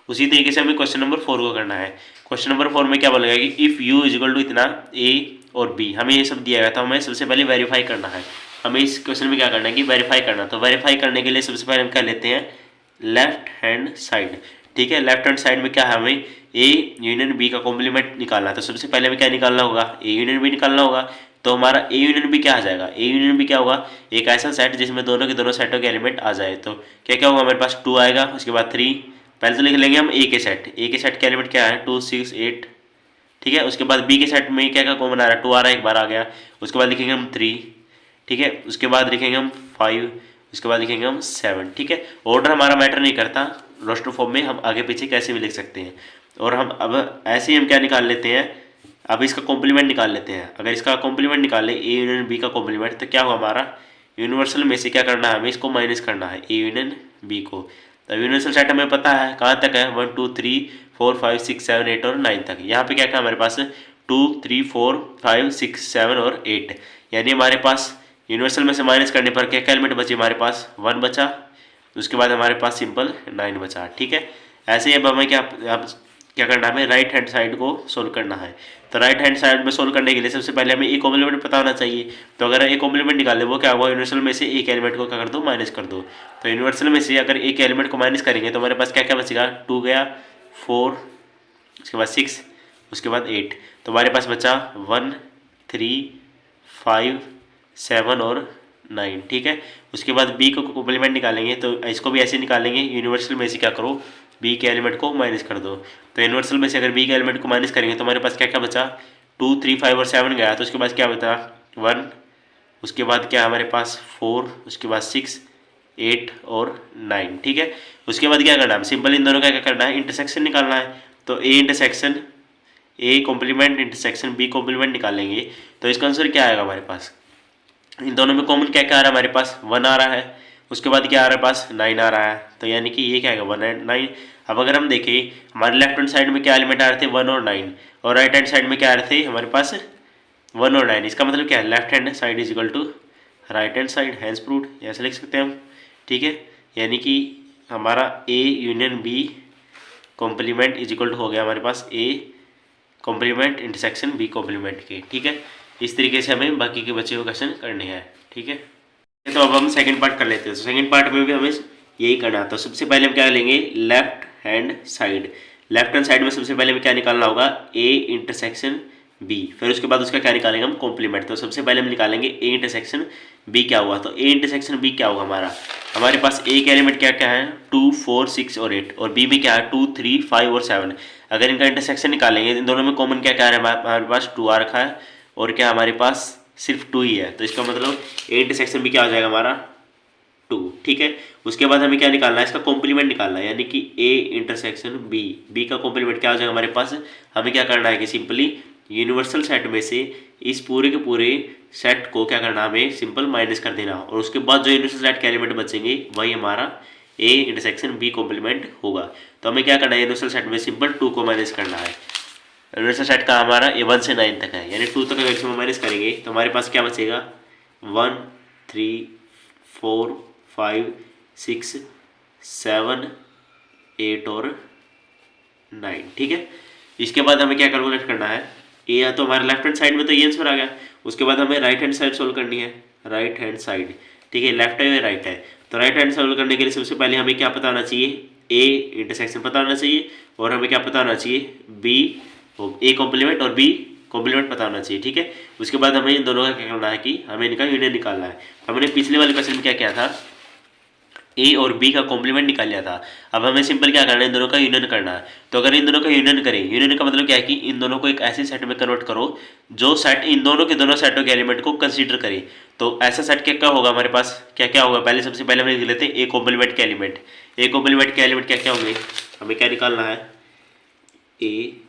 उसी तरीके से हमें क्वेश्चन नंबर 4 को करना है। क्वेश्चन नंबर 4 में क्या बोलेगा कि इफ़ यू इजिकल टू इतना ए और बी, हमें ये सब दिया गया था, हमें सबसे पहले वेरीफाई करना है। हमें इस क्वेश्चन में क्या करना है कि वेरीफाई करना। तो वेरीफाई करने के लिए सबसे पहले हम क्या लेते हैं, लेफ्ट हैंड साइड। ठीक है, लेफ्ट हैंड साइड में क्या है, हमें ए यूनियन बी का कॉम्प्लीमेंट निकालना है। तो सबसे पहले हमें क्या निकालना होगा, ए यूनियन बी निकालना होगा। तो हमारा ए यूनियन बी क्या आ जाएगा, ए यूनियन बी क्या होगा, एक ऐसा सेट जिसमें दोनों के दोनों सेटों के एलिमेंट आ जाए। तो क्या क्या होगा, हमारे पास 2 आएगा, उसके बाद 3, पहले तो लिख लेंगे हम ए के सेट। ए के सेट के एलिमेंट क्या है, 2 6 8। ठीक है, उसके बाद बी के सेट में क्या क्या कॉमन आ रहा है, 2 आ रहा है, एक बार आ गया। उसके बाद लिखेंगे हम 3। ठीक है, उसके बाद लिखेंगे हम 5, उसके बाद लिखेंगे हम 7। ठीक है, ऑर्डर हमारा मैटर नहीं करता, रोस्टर फॉर्म में हम आगे पीछे कैसे भी लिख सकते हैं। और हम अब ऐसे ही हम क्या निकाल लेते हैं, अब इसका कॉम्प्लीमेंट निकाल लेते हैं। अगर इसका कॉम्प्लीमेंट निकाल ले ए यूनियन बी का कॉम्प्लीमेंट, तो क्या होगा हमारा, यूनिवर्सल में से क्या करना है, हमें इसको माइनस करना है ए यूनियन बी को। तो यूनिवर्सल सेट हमें पता है कहाँ तक है, 1 2 3 4 5 6 7 8 और 9 तक। यहाँ पे क्या क्या हमारे पास 2 3 4 5 6 7 और 8, यानी हमारे पास यूनिवर्सल में से माइनस करने पर क्या एलिमेंट बचे, हमारे पास 1 बचा, उसके बाद हमारे पास सिंपल 9 बचा। ठीक है, ऐसे ही अब हमें क्या करना है, हमें राइट हैंड साइड को सोल्व करना है। तो राइट हैंड साइड में सोल्व करने के लिए सबसे पहले हमें ए कॉम्प्लीमेंट पता होना चाहिए। तो अगर ए कॉम्प्लीमेंट निकाले, वो क्या होगा, यूनिवर्सल में से एक एलिमेंट को क्या कर दो, माइनस कर दो। तो यूनिवर्सल में से अगर एक एलिमेंट को माइनस करेंगे तो हमारे पास क्या क्या बचेगा, 2 गया, 4, उसके बाद 6, उसके बाद 8। तो हमारे पास बचा 1 3 5 7 और 9। ठीक है, उसके बाद बी को कॉम्प्लीमेंट निकालेंगे, तो इसको भी ऐसे निकालेंगे, यूनिवर्सल में से क्या करो, बी के एलिमेंट को माइनस कर दो। तो यूनिवर्सल में से अगर बी के एलिमेंट को माइनस करेंगे तो हमारे पास क्या क्या बचा, 2 3 5 और 7 गया। तो उसके बाद क्या बचा 1, उसके बाद क्या हमारे पास 4, उसके बाद 6 8 और 9। ठीक है, उसके बाद क्या करना है, सिंपल इन दोनों का क्या करना है, इंटरसेक्शन निकालना है। तो A intersection A complement intersection B complement निकालेंगे। तो इसका आंसर क्या आएगा हमारे पास, इन दोनों में कॉमन क्या क्या आ रहा है, हमारे पास 1 आ रहा है, उसके बाद क्या आ रहा है, पास 9 आ रहा है। तो यानी कि ये क्या आएगा, 1 एंड 9। अब अगर हम देखें हमारे लेफ्ट हैंड साइड में क्या एलिमेंट आ रहे थे, 1 और 9, और राइट हैंड साइड में क्या आ रहे थे हमारे पास 1 और 9। इसका मतलब क्या है, left hand side is equal to right hand side, hence proved, ऐसे लिख सकते हैं हम। ठीक है, यानी कि हमारा A union B complement is equal to हो गया हमारे पास A complement intersection B complement के। ठीक है, इस तरीके से हमें बाकी के बच्चे को क्वेश्चन करने हैं। ठीक है, तो अब हम सेकंड पार्ट कर लेते हैं। तो सेकंड पार्ट में भी हमें यही करना है। तो सबसे पहले हम क्या लेंगे, left hand side. Left hand side में सबसे पहले हमें क्या निकालना होगा, ए इंटरसेक्शन बी। फिर उसके बाद उसका क्या निकालेंगे हम, कॉम्प्लीमेंट। तो सबसे पहले हम निकालेंगे ए इंटरसेक्शन बी क्या हुआ। तो ए इंटरसेक्शन बी क्या होगा हमारा, हमारे पास ए के एलिमेंट क्या क्या है, 2 4 6 और 8, और बी में क्या है 2 3 5 और 7। अगर इनका इंटरसेक्शन निकालेंगे, इन दोनों में कॉमन क्या क्या है, हमारे पास 2 आ रखा है, और क्या हमारे पास सिर्फ 2 ही है। तो इसका मतलब ए इंटरसेक्शन भी क्या हो जाएगा हमारा 2। ठीक है, उसके बाद हमें क्या निकालना है, इसका कॉम्प्लीमेंट निकालना है, यानी कि ए इंटरसेक्शन बी। बी का कॉम्प्लीमेंट क्या हो जाएगा हमारे पास, हमें क्या करना है कि सिंपली यूनिवर्सल सेट में से इस पूरे के पूरे सेट को क्या करना है, हमें सिंपल माइनस कर देना, और उसके बाद जो यूनिवर्सल सेट के एलिमेंट बचेंगे वही हमारा ए इंटरसेक्शन बी कॉम्प्लीमेंट होगा। तो हमें क्या करना है, यूनिवर्सल सेट में सिंपल 2 को माइनस करना है। यूनिवर्सल सेट का हमारा ए 1 से 9 तक है, यानी 2 तक अगर इसमें माइनस करेंगे तो हमारे पास क्या बचेगा, 1 3 4 5 6 7 8 और 9। ठीक है, इसके बाद हमें क्या कैलकुलेट करना है, ए या तो हमारे लेफ्ट हैंड साइड में तो ये आंसर आ गया। उसके बाद हमें राइट हैंड साइड सोल्व करनी है, राइट हैंड साइड। ठीक है, लेफ्ट है या राइट है। तो राइट हैंड सोल्व करने के लिए सबसे पहले हमें क्या पता होना चाहिए, ए इंटरसेक्शन पता होना चाहिए, और हमें क्या पता होना चाहिए, बी ए कॉम्प्लीमेंट और बी कॉम्प्लीमेंट पता होना चाहिए। ठीक है, उसके बाद हमें इन दोनों का क्या करना है कि हमें इनका यूनियन निकालना है। हमने पिछले वाले क्वेश्चन में क्या किया था, ए और बी का कॉम्प्लीमेंट निकाल लिया था। अब हमें सिंपल क्या करना है, इन दोनों का यूनियन करना है। तो अगर इन दोनों का यूनियन करें, यूनियन का मतलब क्या है कि इन दोनों को एक ऐसे सेट में कन्वर्ट करो जो सेट इन दोनों के दोनों सेटों के एलिमेंट को कंसीडर करे। तो ऐसा सेट क्या क्या होगा हमारे पास, क्या क्या होगा, पहले सबसे पहले हम लिख लेते हैं ए कॉम्प्लीमेंट के एलिमेंट। ए कॉम्प्लीमेंट के एलिमेंट क्या क्या होंगे, हमें क्या निकालना है, ए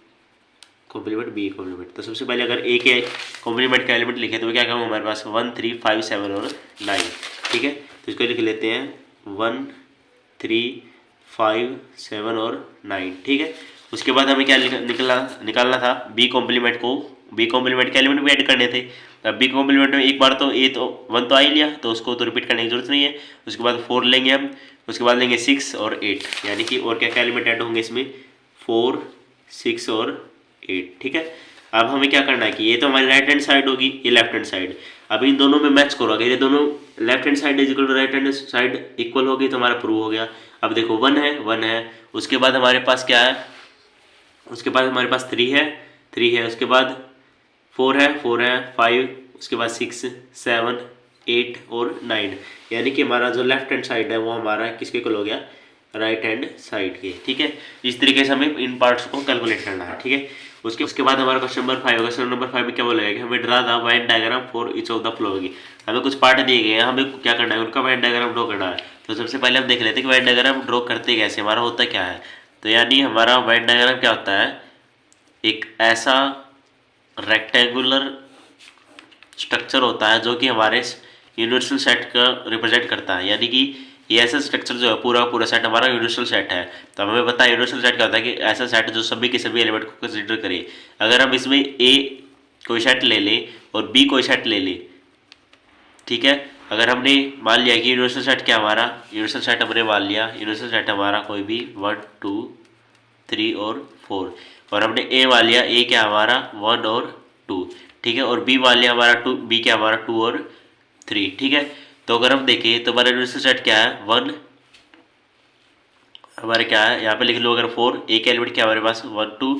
कॉम्प्लीमेंट बी कॉम्प्लीमेंट। तो सबसे पहले अगर ए के कॉम्प्लीमेंट का एलिमेंट लिखे तो क्या क्या होगा हमारे पास, 1 3 5 7 और 9। ठीक है, तो इसको लिख लेते हैं 1 3 5 7 और 9। ठीक है, उसके बाद हमें क्या निकालना था, बी कॉम्प्लीमेंट को, बी कॉम्प्लीमेंट के एलिमेंट भी ऐड करने थे। अब बी कॉम्प्लीमेंट में एक बार तो ए तो 1 तो आ ही लिया, तो उसको तो रिपीट करने की जरूरत नहीं है। उसके बाद 4 लेंगे हम, उसके बाद लेंगे 6 और 8, यानी कि और क्या क्या एलिमेंट ऐड होंगे इसमें, 4, 6 और 8। ठीक है, अब हमें क्या करना है कि ये तो हमारी राइट हैंड साइड होगी, ये लेफ्ट हैंड साइड। अब इन दोनों में मैच करो, अगर ये दोनों left hand side is equal to right hand side equal होगी तो हमारा प्रूव हो गया। अब देखो 1 है 1 है, उसके बाद हमारे पास क्या है, उसके बाद हमारे पास 3 है 3 है, उसके बाद 4 है 4 है, 5, उसके बाद 6, 7, 8 और 9, यानी कि हमारा जो लेफ्ट हैंड साइड है वो हमारा किसके इक्वल हो गया, राइट हैंड साइड के। ठीक है, इस तरीके से हमें इन पार्ट्स को कैलकुलेट करना है। ठीक है, उसके बाद हमारा क्वेश्चन नंबर 5 होगा। क्वेश्चन नंबर 5 में क्या बोला कि हमें draw the when diagram for each of the flowing. हमें कुछ पार्ट दिए गए हैं, हमें क्या करना है, उनका वेन डायग्राम ड्रॉ करना है। तो सबसे पहले हम देख लेते हैं कि वेन डायग्राम ड्रॉ करते कैसे, हमारा होता क्या है। तो यानी हमारा वेन डायग्राम क्या होता है, एक ऐसा रेक्टेंगुलर स्ट्रक्चर होता है जो कि हमारे यूनिवर्सल सेट का रिप्रेजेंट करता है। यानी कि ये ऐसा स्ट्रक्चर जो है पूरा पूरा सेट हमारा यूनिवर्सल सेट है। तो हमें पता है यूनिवर्सल सेट क्या होता है कि ऐसा सेट जो सभी के सभी एलिमेंट को कंसीडर करे। अगर हम इसमें ए कोई सेट ले लें और बी कोई सेट ले लें, ठीक है, अगर हमने मान लिया कि यूनिवर्सल सेट क्या हमारा, यूनिवर्सल सेट हमने मान लिया, यूनिवर्सल सेट हमारा कोई भी 1, 2, 3 और 4, और हमने ए मान लिया, ए क्या हमारा 1 और 2, ठीक है, और बी मान लिया हमारा 2, बी क्या हमारा 2 और 3। ठीक है, तो अगर हम देखें तो हमारा यूनिवर्सल सेट क्या है 1, हमारे क्या है यहाँ पे लिख लो, अगर 4, ए के एलिमेंट क्या हमारे पास 1, 2,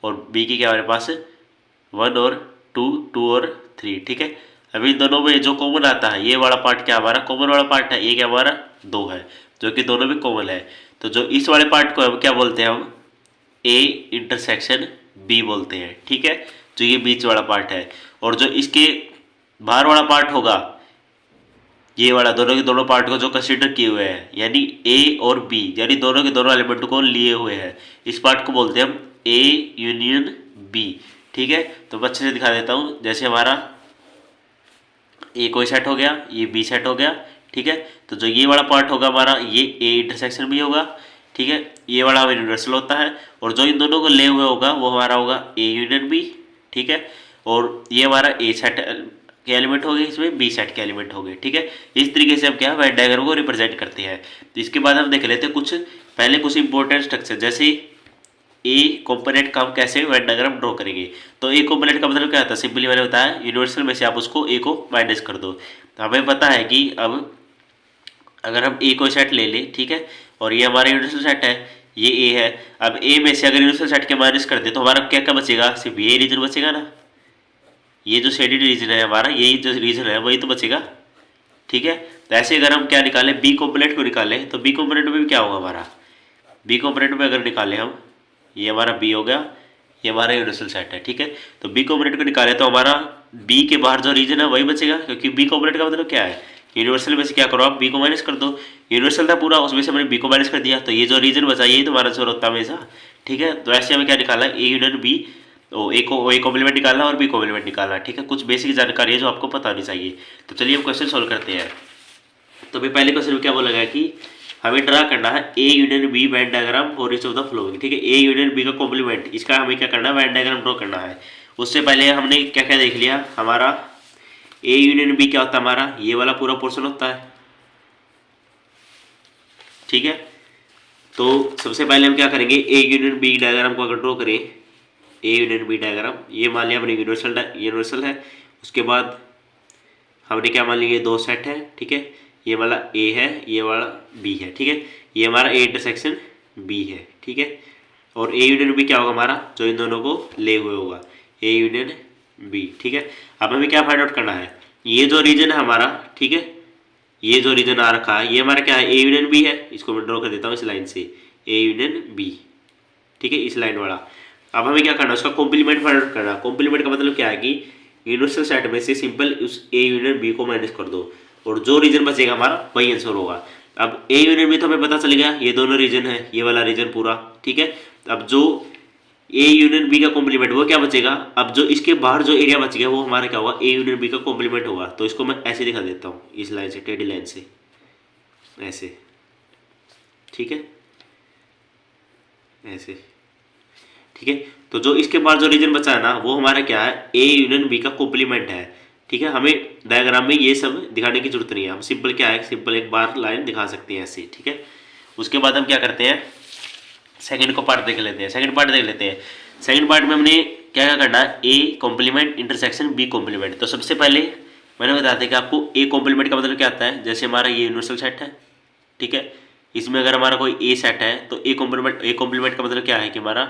और बी की क्या हमारे पास 1 और 2, 2 और 3। ठीक है, अभी इन दोनों में जो कॉमन आता है, ये वाला पार्ट क्या हमारा कॉमन वाला पार्ट है, ये क्या हमारा 2 है, जो कि दोनों में कॉमन है। तो जो इस वाले पार्ट को हम क्या बोलते हैं, हम ए इंटरसेक्शन बी बोलते हैं। ठीक है, जो ये बीच वाला पार्ट है, और जो इसके बाहर वाला पार्ट होगा, ये वाला दोनों के दोनों पार्ट को जो कंसीडर किए हुए हैं, यानी ए और बी, यानी दोनों के दोनों एलिमेंट को लिए हुए हैं, इस पार्ट को बोलते हैं हम ए यूनियन बी। ठीक है, तो मैं अच्छे से दिखा देता हूँ। जैसे हमारा ए कोई सेट हो गया, ये बी सेट हो गया। ठीक है, तो जो ये वाला पार्ट होगा हमारा, ये ए इंटरसेक्शन बी होगा। ठीक है, ये वाला हमारा यूनिवर्सल होता है, और जो इन दोनों को ले हुए होगा वो हमारा होगा ए यूनियन बी। ठीक है, और ये हमारा ए सेट के एलिमेंट हो गए, इसमें बी सेट के एलिमेंट हो गए। ठीक है, इस तरीके से हम क्या वेन डायग्राम को रिप्रेजेंट करते हैं। तो इसके बाद हम देख लेते हैं कुछ इंपॉर्टेंट स्ट्रक्चर, जैसे ए कॉम्पोनेंट का हम कैसे वेन डायग्राम ड्रॉ करेंगे। तो ए कॉम्पोनेंट का मतलब क्या होता है, सिंपली मैंने बताया यूनिवर्सल में से आप उसको ए को माइनस कर दो। तो हमें पता है कि अब अगर हम ए को सेट ले लें, ठीक है, और ये हमारा यूनिवर्सल सेट है, ये ए है। अब ए में से अगर यूनिवर्सल सेट के माइनस कर दे तो हमारा क्या क्या बचेगा, सिर्फ ये रीजन बचेगा ना, ये जो शेडेड रीजन है हमारा, यही जो रीजन है वही तो बचेगा। ठीक है, तो ऐसे अगर हम क्या निकालें, बी कॉम्पोनेंट को निकालें, तो बी कॉम्पोनेंट में भी क्या होगा हमारा, बी कॉम्पोनेंट में अगर निकालें हम, ये हमारा बी हो गया, ये हमारा यूनिवर्सल सेट है। ठीक है, तो बी कॉम्पोनेंट को निकाले तो हमारा बी के बाहर जो रीजन है वही बचेगा, क्योंकि बी कॉम्पोनेंट का मतलब क्या है, यूनिवर्सल में से क्या करो आप, बी को माइनस कर दो। यूनिवर्सल था पूरा, उसमें से हमने बी को माइनस कर दिया, तो ये जो रीजन बचा यही तो हमारा आंसर होता है हमेशा। ठीक है, तो ऐसे हमें क्या निकाला, ए यूनियन बी, तो ए कॉम्प्लीमेंट निकालना और बी कॉम्प्लीमेंट निकालना। ठीक है, कुछ बेसिक जानकारी है जो आपको पता होनी चाहिए। तो चलिए हम क्वेश्चन सोल्व करते हैं। तो अभी पहले क्वेश्चन में क्या बोला गया कि हमें ड्रा करना है A union B Venn diagram for each of the following. ठीक है, ए यूनियन बी का कॉम्प्लीमेंट, इसका हमें क्या करना है, वेन डायग्राम ड्रॉ करना है। उससे पहले हमने क्या क्या देख लिया, हमारा ए यूनियन बी क्या होता है, हमारा ये वाला पूरा पोर्शन होता है। ठीक है, तो सबसे पहले हम क्या करेंगे, ए यूनियन बी डायग्राम को अगर ड्रॉ करें, ए यूनियन बी डायग्राम, ये मान लिया हमने यूनिवर्सल है। उसके बाद हमने क्या मान लिया, ये दो सेट है। ठीक है, ये वाला ए है, ये वाला बी है। ठीक है, ये हमारा ए इंटरसेक्शन बी है। ठीक है, और ए यूनियन बी क्या होगा हमारा, जो इन दोनों को ले हुए होगा, ए यूनियन बी। ठीक है, अब हमें क्या फाइंड आउट करना है, ये जो रीजन है हमारा, ठीक है, ये जो रीजन आ रखा है ये हमारा क्या है, ए यूनियन बी है। इसको मैं ड्रॉ कर देता हूँ इस लाइन से, ए यूनियन बी। ठीक है, इस लाइन वाला। अब हमें क्या करना है, उसका कॉम्प्लीमेंट फाइंड आउट करना है। कॉम्प्लीमेंट का मतलब क्या है कि यूनिवर्सल सेट में से सिंपल उस ए यूनियन बी को माइनस कर दो, और जो रीजन बचेगा हमारा वही आंसर होगा। अब ए यूनियन बी तो हमें पता चल गया, ये दोनों रीजन है, ये वाला रीजन पूरा। ठीक है, अब जो ए यूनियन बी का कॉम्प्लीमेंट वो क्या बचेगा, अब जो इसके बाहर जो एरिया बच गया वो हमारा क्या होगा, ए यूनियन बी का कॉम्प्लीमेंट होगा। तो इसको मैं ऐसे दिखा देता हूँ, इस लाइन से, टेढ़ी लाइन से ऐसे। ठीक है, ऐसे। ठीक है, तो जो इसके बाद जो रीजन बचा है ना वो हमारा क्या है, ए यूनियन बी का कॉम्प्लीमेंट है। ठीक है, हमें डायग्राम में ये सब दिखाने की जरूरत नहीं है, हम सिंपल क्या है, सिंपल एक बार लाइन दिखा सकते हैं ऐसे। ठीक है, उसके बाद हम क्या करते हैं, सेकंड को पार्ट देख लेते हैं। सेकंड पार्ट देख लेते हैं। सेकंड पार्ट में हमने क्या क्या करना है, A complement intersection B complement. तो सबसे पहले मैंने बताया था कि आपको ए कॉम्प्लीमेंट का मतलब क्या आता है, जैसे हमारा ये यूनिवर्सल सेट है। ठीक है, इसमें अगर हमारा कोई ए सेट है तो ए कॉम्प्लीमेंट का मतलब क्या है कि हमारा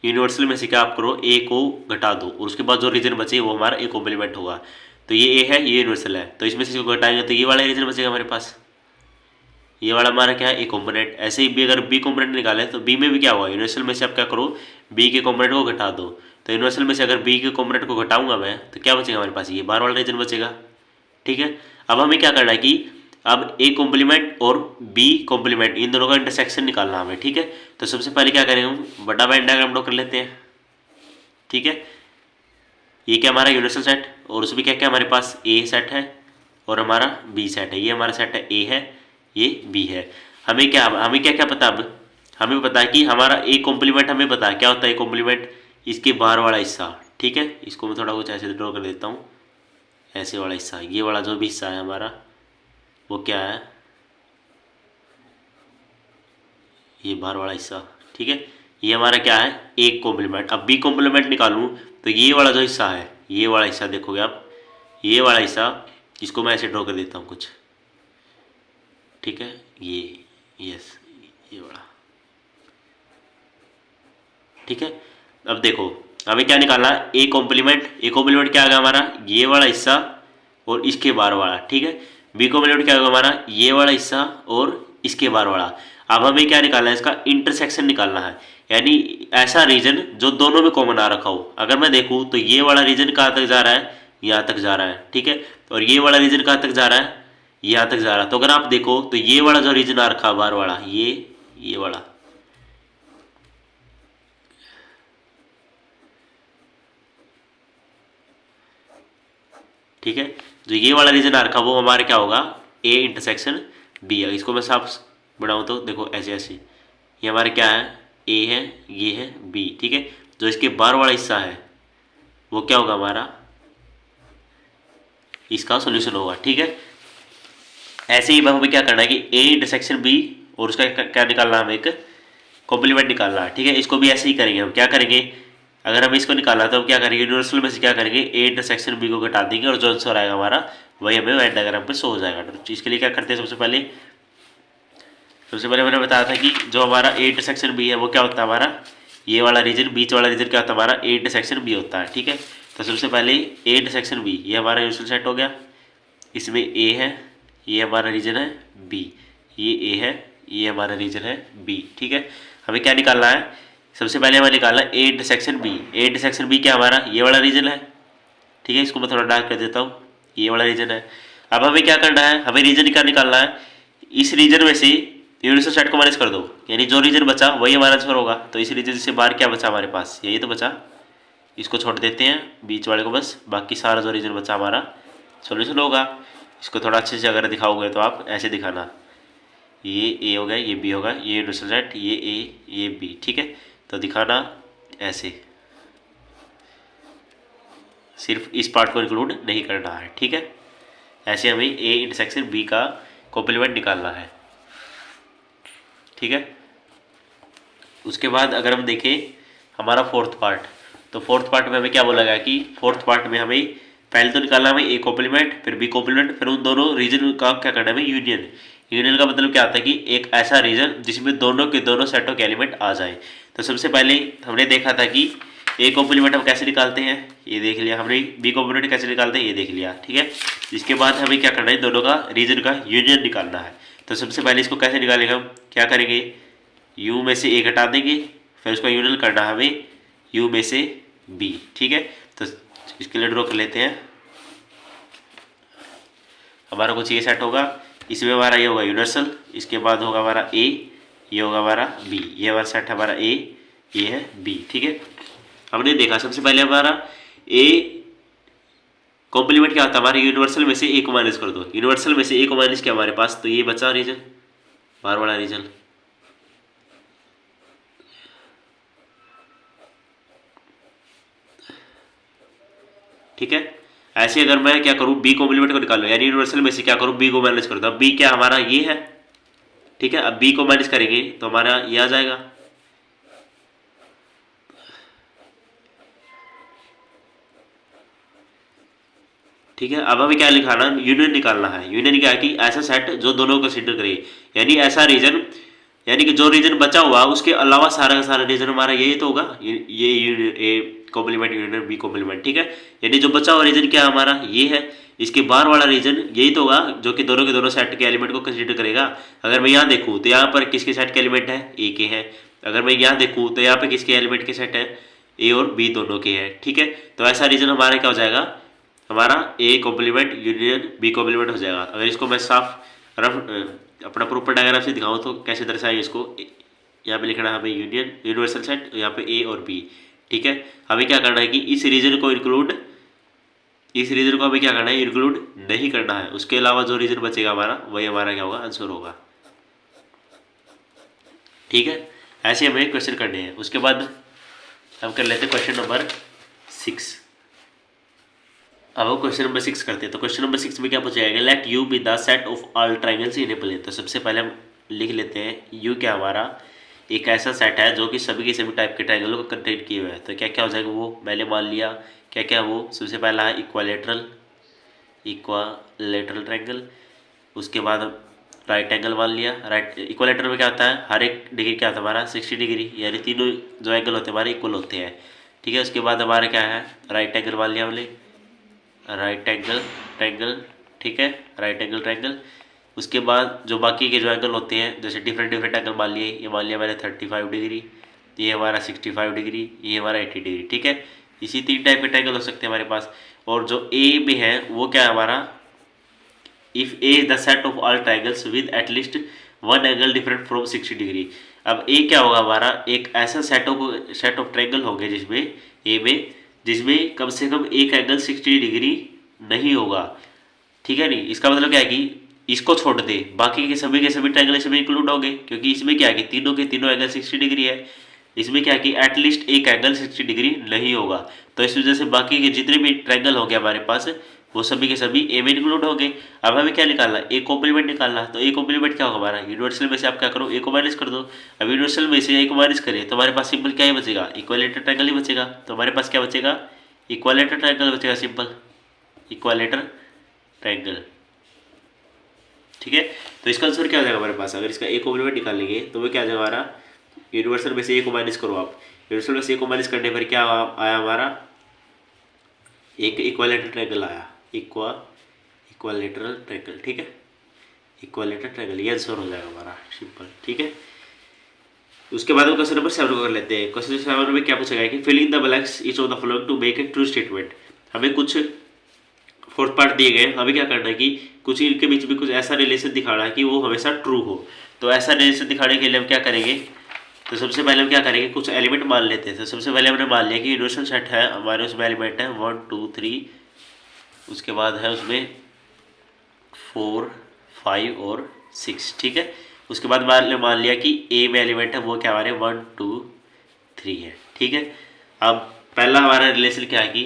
यूनिवर्सल में से क्या आप करो, ए को घटा दो और उसके बाद जो रीजन बचे वो हमारा ए कॉम्प्लीमेंट होगा। तो ये ए है, ये यूनिवर्सल है, तो इसमें से इसको घटाएंगे तो ये वाला रीजन बचेगा हमारे पास, ये वाला हमारा क्या है, ए कॉम्पोनेंट। ऐसे ही बी अगर बी कॉम्पोनेंट निकाले तो बी में भी क्या होगा, यूनिवर्सल में से आप क्या करो, बी के कॉम्पोनेंट को घटा दो। तो यूनिवर्सल में से अगर बी के कॉम्पोनेंट को घटाऊंगा मैं तो क्या बचेगा हमारे पास, ये बार वाला रीजन बचेगा। ठीक है, अब हमें क्या करना है कि अब ए कॉम्प्लीमेंट और बी कॉम्प्लीमेंट इन दोनों का इंटरसेक्शन निकालना हमें। ठीक है, तो सबसे पहले क्या करेंगे हम बड़ा वेन डायग्राम ड्रॉ कर लेते हैं। ठीक है, ये क्या हमारा यूनिवर्सल सेट और उसमें क्या क्या हमारे पास ए सेट है और हमारा बी सेट है। ये हमारा सेट है, ए है, ये बी है। हमें क्या क्या पता, अब हमें पता है कि हमारा ए कॉम्प्लीमेंट हमें पता है क्या होता है, ए कॉम्प्लीमेंट इसके बाहर वाला हिस्सा। ठीक है, इसको मैं थोड़ा कुछ ऐसे ड्रॉ कर देता हूँ, ऐसे वाला हिस्सा, ये वाला जो भी हिस्सा है हमारा वो क्या है, ये बाहर वाला हिस्सा। ठीक है, ये हमारा क्या है, ए कॉम्प्लीमेंट। अब बी कॉम्प्लीमेंट निकालूँ तो ये वाला जो हिस्सा है, ये वाला हिस्सा देखोगे आप, ये वाला हिस्सा, इसको मैं ऐसे ड्रॉ कर देता हूँ कुछ। ठीक है, ये यस, ये वाला। ठीक है, अब देखो हमें क्या निकालना है, ए कॉम्प्लीमेंट। ए कॉम्प्लीमेंट क्या आएगा हमारा, ये वाला हिस्सा और इसके बाहर वाला। ठीक है, बी कॉम्प्लीमेंट क्या होगा हमारा, ये वाला हिस्सा और इसके बाहर वाला। अब हमें क्या निकालना है, इसका इंटरसेक्शन निकालना है, यानी ऐसा रीजन जो दोनों में कॉमन आ रखा हो। अगर मैं देखूँ तो ये वाला रीजन कहाँ तक जा रहा है, यहाँ तक जा रहा है। ठीक है, और ये वाला रीजन कहाँ तक जा रहा है, यहाँ तक जा रहा है। तो अगर आप देखो तो ये वाला जो रीजन आ रखा है बाहर वाला, ये वाला, ठीक है, जो ये वाला रीजन आ रखा वो हमारे क्या होगा, ए इंटरसेक्शन बी है। इसको मैं साफ बनाऊँ तो देखो ऐसे ऐसे, ये हमारे क्या है, ए है, ये है बी। ठीक है, जो इसके बाहर वाला हिस्सा है वो क्या होगा हमारा, इसका सॉल्यूशन होगा। ठीक है, ऐसे ही हमें क्या करना है कि ए इंटरसेक्शन बी और उसका क्या निकालना है, हमें एक कॉम्प्लीमेंट निकालना है। ठीक है, इसको भी ऐसे ही करेंगे हम। क्या करेंगे, अगर हमें इसको निकालना है तो हम क्या करेंगे, यूनिवर्सल में से क्या करेंगे, ए इंटरसेक्शन बी को घटा देंगे और जो आंसर आएगा हमारा वही हमें वेन डायग्राम पे शो हो जाएगा। तो इसके लिए क्या करते हैं, सबसे पहले मैंने बताया था कि जो हमारा ए इंटरसेक्शन बी है वो क्या होता है हमारा, ये वाला रीजन, बीच वाला रीजन क्या होता है हमारा, ए इंटरसेक्शन बी होता है। ठीक है, तो सबसे पहले ए इंटरसेक्शन बी, ये हमारा यूनिवर्सल सेट हो गया, इसमें ए है, ये हमारा रीजन है बी, ये ए है, ये हमारा रीजन है बी। ठीक है, हमें क्या निकालना है, सबसे पहले हमें निकालना है A intersection B. A intersection B क्या हमारा, ये वाला रीजन है। ठीक है, इसको मैं थोड़ा डार्क कर देता हूँ, ये वाला रीजन है। अब हमें क्या करना है, हमें रीजन क्या निकालना है, इस रीजन में से यूनिवर्सल सेट को माइनस कर दो, यानी जो रीजन बचा वही हमारा आंसर होगा। तो इस रीजन से बाहर क्या बचा हमारे पास, यही तो बचा, इसको छोड़ देते हैं बीच वाले को बस, बाकी सारा जो रीजन बचा हमारा सॉल्यूशन होगा। इसको थोड़ा अच्छे से अगर दिखाओगे तो आप ऐसे दिखाना, ये ए हो गया, ये बी होगा, ये यूनिवर्सल सेट, ये ए, ये बी। ठीक है, तो दिखाना ऐसे, सिर्फ इस पार्ट को इंक्लूड नहीं करना है। ठीक है, ऐसे हमें ए इंटरसेक्शन बी का कॉम्प्लीमेंट निकालना है। ठीक है, उसके बाद अगर हम देखें हमारा फोर्थ पार्ट, तो फोर्थ पार्ट में हमें क्या बोला गया कि फोर्थ पार्ट में हमें पहले तो निकालना हमें ए कॉम्प्लीमेंट, फिर बी कॉम्प्लीमेंट, फिर उन दोनों रीजन का क्या करना है हमें यूनियन। यूनियन का मतलब क्या होता है कि एक ऐसा रीजन जिसमें दोनों के दोनों सेटों के एलिमेंट आ जाए। तो सबसे पहले हमने देखा था कि ए कॉम्प्लीमेंट हम कैसे निकालते हैं, ये देख लिया हमने, बी कॉम्प्लीमेंट कैसे निकालते हैं ये देख लिया। ठीक है, इसके बाद हमें क्या करना है, दोनों का रीजन का यूनियन निकालना है। तो सबसे पहले इसको कैसे निकालेंगे हम, क्या करेंगे, यू में से ए घटा देंगे, फिर उसका यूनियन करना है हमें यू में से बी। ठीक है, तो इसके लिए ड्रॉ कर लेते हैं, हमारा कुछ ये सेट होगा, इसमें हमारा ये होगा यूनिवर्सल, इसके बाद होगा हमारा ए, ये होगा हमारा बी, ये हमारा सेट हमारा ए, ये है बी। ठीक है, हमने देखा सबसे पहले हमारा ए कॉम्प्लीमेंट क्या होता है, हमारे यूनिवर्सल में से ए को माइनस कर दो, यूनिवर्सल में से ए को माइनस किया हमारे पास, तो ये बचा रीजन, बाहर वाला रीजन। ठीक है, ऐसे अगर मैं क्या करूँ बी कॉम्प्लीमेंट को निकाल लो, यानी यूनिवर्सल में से क्या करूँ बी को माइनस करूँ, तो अब बी क्या हमारा ये है, ठीक है। अब बी को माइनस करेंगे तो हमारा ये आ जाएगा, ठीक है। अब हमें क्या लिखाना, यूनियन निकालना है। यूनियन क्या है कि ऐसा सेट जो दोनों को कंसीडर करे, यानी ऐसा रीजन, यानी कि जो रीजन बचा हुआ उसके अलावा सारा का सारा रीजन हमारा यही तो होगा, ये A complement union B complement, ठीक है। यानी जो बचा हुआ रीजन क्या हमारा ये है, इसके बाहर वाला रीजन यही तो होगा जो कि दोनों के दोनों सेट के एलिमेंट को कंसीडर करेगा। अगर मैं यहाँ देखूँ तो यहाँ पर किसके सेट के एलिमेंट है, ए के हैं। अगर मैं यहाँ देखूँ तो यहाँ पे किसके एलिमेंट के सेट है, ए और बी दोनों के हैं, ठीक है। तो ऐसा रीजन हमारा क्या हो जाएगा, हमारा A complement union B complement हो जाएगा। अगर इसको मैं साफ रफ अपना प्रॉपर डायग्राम से दिखाऊँ तो कैसे दर्शाएं इसको, यहाँ पे लिखना है हमें यूनियन यूनिवर्सल सेट, यहाँ पे ए और बी, ठीक है। हमें क्या करना है कि इस रीजन को इंक्लूड, इस रीजन को हमें क्या करना है इंक्लूड नहीं करना है, उसके अलावा जो रीजन बचेगा हमारा वही हमारा क्या होगा आंसर होगा, ठीक है। ऐसे हमें क्वेश्चन करने हैं। उसके बाद हम कर लेते हैं क्वेश्चन नंबर 6। अब हम क्वेश्चन नंबर 6 करते हैं। तो क्वेश्चन नंबर 6 में क्या पूछा जाएगा, let U be the set of all triangles in a plane. तो सबसे पहले हम लिख लेते हैं यू क्या हमारा एक ऐसा सेट है जो कि सभी के सभी टाइप के ट्राइंगलों को कंटेन किए हुए हैं। तो क्या क्या हो जाएगा वो मैंने मान लिया, क्या क्या वो सबसे पहला है इक्वालेटरल, इक्वालेटरल ट्राइंगल। उसके बाद हम राइट एंगल मान लिया। राइट इक्वालेटर में क्या होता है, हर एक डिग्री क्या होता है हमारा 60 डिग्री, यानी तीनों जो एंगल होते हैं हमारे इक्वल होते हैं, ठीक है। उसके बाद हमारा क्या है राइट एंगल मान लिया हमने, राइट एंगल ट्रायंगल, ठीक है, राइट एंगल ट्रायंगल। उसके बाद जो बाकी के जो एंगल होते हैं जैसे डिफरेंट डिफरेंट एंगल मान लिए, ये मान लिया मैंने 35 डिग्री, ये हमारा 65 डिग्री, ये हमारा 80 डिग्री, ठीक है। इसी 3 टाइप के ट्रायंगल हो सकते हैं हमारे पास। और जो ए में है वो क्या है हमारा, if A is the set of all triangles with at least one angle different from 60 degree. अब ए क्या होगा हमारा, एक ऐसा सेट ऑफ ट्रायंगल हो गया जिसमें ए में जिसमें कम से कम एक एंगल 60 डिग्री नहीं होगा, ठीक है। नहीं इसका मतलब क्या है कि इसको छोड़ दे बाकी के सभी ट्रायंगल इसमें इंक्लूड होंगे, क्योंकि इसमें क्या है कि तीनों के तीनों एंगल 60 डिग्री है। इसमें क्या है कि एटलीस्ट एक एंगल 60 डिग्री नहीं होगा। तो इस वजह से बाकी के जितने भी ट्रायंगल हो गए हमारे पास वो सभी के सभी ए में इंक्लूड हो गए। अब हमें क्या निकालना है, ए कॉम्प्लीमेंट निकालना है। तो ए कॉम्प्लीमेंट क्या होगा हमारा, यूनिवर्सल में से आप क्या करो ए को माइनस कर दो। अब यूनिवर्सल में से ए को माइनस करें तो हमारे पास सिंपल क्या ही बचेगा, इक्वालेटर ट्रायंगल ही बचेगा। तो हमारे पास क्या बचेगा, इक्वालेटर ट्रायंगल बचेगा, सिंपल इक्वालेटर ट्रायंगल, ठीक है। तो इसका आंसर क्या हो जाएगा हमारे पास, अगर इसका ए कॉम्प्लीमेंट निकालेंगे तो वो क्या आ जाएगा हमारा, यूनिवर्सल में से ए को माइनस करो आप, यूनिवर्सल में से ए को माइनस करने पर क्या आया हमारा, एक इक्वालेटर ट्रायंगल आया, इक्वालेटरल ट्रायंगल, ठीक है, इक्वालेटर ट्रायंगल, ये आंसर हो जाएगा हमारा सिंपल, ठीक है। उसके बाद हम क्वेश्चन नंबर 7 को कर लेते हैं। क्वेश्चन 7 में क्या पूछा गया कि fill in the blanks each of the following to make a true statement. हमें कुछ फोर्थ पार्ट दिए गए, हमें क्या करना है कि कुछ इनके बीच में कुछ ऐसा रिलेशन दिखाना है कि वो हमेशा ट्रू हो। तो ऐसा रिलेशन दिखाने के लिए हम क्या करेंगे, तो सबसे पहले हम क्या करेंगे कुछ एलिमेंट मान लेते हैं। तो सबसे पहले हमने मान लिया कि यूनिवर्सल सेट है हमारे, उसमें एलिमेंट है 1 2 3, उसके बाद है उसमें 4 5 और 6, ठीक है। उसके बाद मान लिया कि ए में एलिमेंट है वो क्या हमारे 1 2 3 है, ठीक है। अब पहला हमारा रिलेशन क्या है कि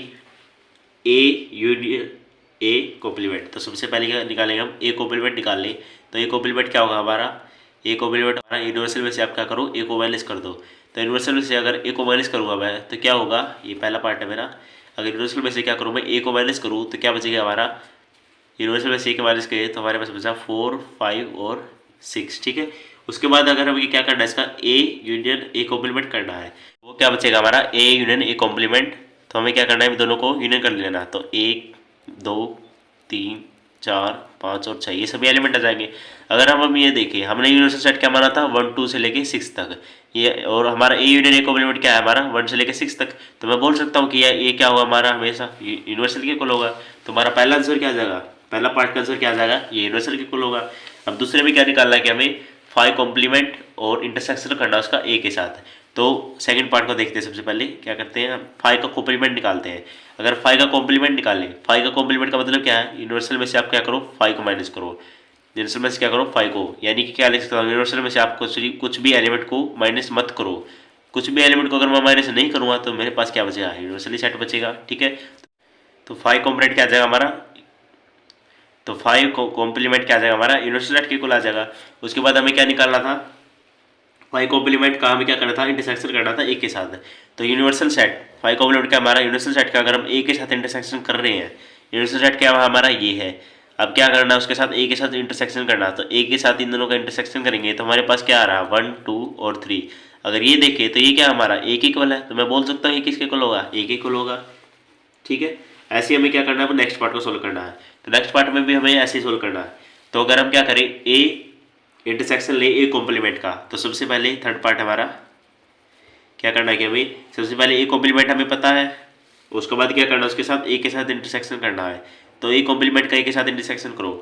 ए यूनियन ए कॉम्प्लीमेंट। तो सबसे पहले क्या निकालेंगे हम, ए कॉम्प्लीमेंट निकाल लें। तो ए कॉम्प्लीमेंट क्या होगा हमारा, ए कॉम्प्लीमेंट हमारा यूनिवर्सल में से आप क्या करो ए को माइनस कर दो। तो यूनिवर्सल में से अगर ए को माइनस करूँगा मैं तो क्या होगा, ये पहला पार्ट है मेरा। अगर यूनिवर्सल में से क्या करूँ मैं ए को माइनस करूँ तो क्या बचेगा हमारा, यूनिवर्सल में से ए के माइनस करें तो हमारे पास बचा 4 5 और 6, ठीक है। उसके बाद अगर हमें क्या करना है, इसका ए यूनियन ए कॉम्प्लीमेंट करना है, वो क्या बचेगा हमारा ए यूनियन ए कॉम्प्लीमेंट। तो हमें क्या करना है दोनों को यूनियन कर लेना। तो 1 2 3 4 5 और 6 ये सभी एलिमेंट आ जाएंगे। अगर हम ये देखें हमने यूनिवर्सल सेट क्या माना था 1 2 से लेके 6 तक, ये और हमारा ए यूनियन ए कॉम्प्लीमेंट क्या है हमारा 1 से लेके 6 तक। तो मैं बोल सकता हूँ कि ये क्या होगा हमारा हमेशा यूनिवर्सल के इक्वल होगा। तो हमारा पहला आंसर क्या आ जाएगा, पहला पार्ट का आंसर क्या आ जाएगा, ये यूनिवर्सल के इक्वल होगा। अब दूसरे में क्या निकालना है कि हमें फाई कॉम्प्लीमेंट और इंटरसेक्शन करना उसका ए के साथ। तो सेकंड पार्ट को देखते हैं। सबसे पहले क्या करते हैं, फाई का कॉम्प्लीमेंट निकालते हैं। अगर फाई का कॉम्प्लीमेंट निकालें, फाई का कॉम्प्लीमेंट का मतलब क्या है, यूनिवर्सल में से आप क्या करो फाई को माइनस करो, यूनिवर्सल में से क्या करो फाई को, यानी कि क्या लिख सकता हूँ यूनिवर्सल में से आप कुछ भी एलिमेंट को माइनस मत करो। कुछ भी एलिमेंट को अगर मैं माइनस नहीं करूँगा तो मेरे पास क्या बचेगा, यूनिवर्सली सेट बचेगा, ठीक है। तो फाइव कॉम्पोनेंट क्या आ जाएगा हमारा, तो फाइव कॉम्प्लीमेंट क्या आ जाएगा हमारा, यूनिवर्सल सेट के इक्वल आ जाएगा। उसके बाद हमें क्या निकालना था, फाइव कॉम्प्लीमेंट का हमें क्या करना था, इंटरसेक्शन करना था ए के साथ। तो यूनिवर्सल सेट फाइव कॉम्प्लीमेंट का हमारा यूनिवर्सल सेट का अगर हम ए के साथ इंटरसेक्शन कर रहे हैं, यूनिवर्सल सेट क्या हमारा ये है, अब क्या करना है उसके साथ ए के साथ इंटरसेक्शन करना। तो ए के साथ इन दोनों का इंटरसेक्शन करेंगे तो हमारे पास क्या आ रहा है, 1 2 और 3। अगर ये देखें तो ये क्या हमारा ए के इक्वल है, तो मैं बोल सकता हूँ ये किसके इक्वल होगा, ए के इक्वल होगा। ठीक है, ऐसे हमें क्या करना है, नेक्स्ट पार्ट को सोल्व करना है। तो नेक्स्ट पार्ट में भी हमें ऐसे ही सोल्व करना है। तो अगर हम क्या करें, ए इंटरसेक्शन ले ए कॉम्प्लीमेंट का, तो सबसे पहले थर्ड पार्ट हमारा क्या करना है कि हमें सबसे पहले ए कॉम्प्लीमेंट हमें पता है, उसके बाद क्या करना है उसके साथ ए के साथ इंटरसेक्शन करना है। तो ए कॉम्प्लीमेंट का ए के साथ इंटरसेक्शन करो,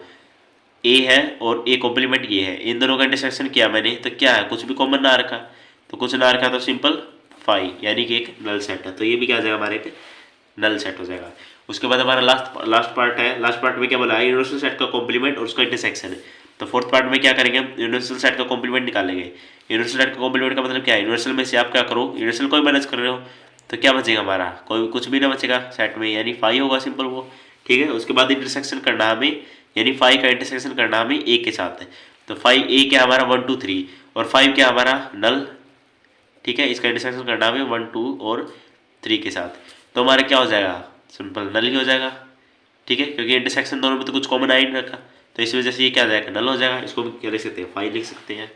ए है और ए कॉम्प्लीमेंट ये है, इन दोनों का इंटरसेक्शन किया मैंने, तो क्या है कुछ भी कॉमन ना रखा, तो कुछ ना रखा तो सिंपल फाइव, यानी कि एक नल सेट है। तो ये भी क्या आ जाएगा हमारे पे, नल सेट हो जाएगा। उसके बाद हमारा लास्ट पार्ट है, लास्ट पार्ट में क्या बोला है, यूनिवर्सल सेट का कॉम्प्लीमेंट और उसका इंटरसेक्शन है। तो फोर्थ पार्ट में क्या करेंगे हम, यूनिवर्सल सेट का कॉम्प्लीमेंट निकालेंगे। यूनिवर्सल सेट का कॉम्प्लीमेंट का मतलब क्या है, यूनिवर्सल में से आप क्या करो, यूनिवर्सल को ही मैनेज कर रहे हो, तो क्या बचेगा हमारा, कोई कुछ भी ना बचेगा सेट में, यानी फाइव होगा सिंपल वो। ठीक है, उसके बाद इंटरसेक्शन करना हमें, यानी फाइव का इंटरसेक्शन करना हमें ए के साथ है। तो फाइव ए क्या हमारा 1 2 3 और फाइव क्या हमारा नल। ठीक है, इसका इंटरसेक्शन करना हमें 1 2 और 3 के साथ, तो हमारा क्या हो जाएगा, सिंपल नल ही हो जाएगा। ठीक है, क्योंकि इंटरसेक्शन दोनों में तो कुछ कॉमन आ ही नहीं रखा, तो इस वजह से ये क्या आ जाएगा, नल हो जाएगा। इसको भी क्या लिख सकते हैं, फाइव लिख सकते हैं।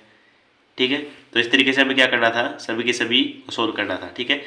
ठीक है, तो इस तरीके से हमें क्या करना था, सभी के सभी को सोल्व करना था। ठीक है।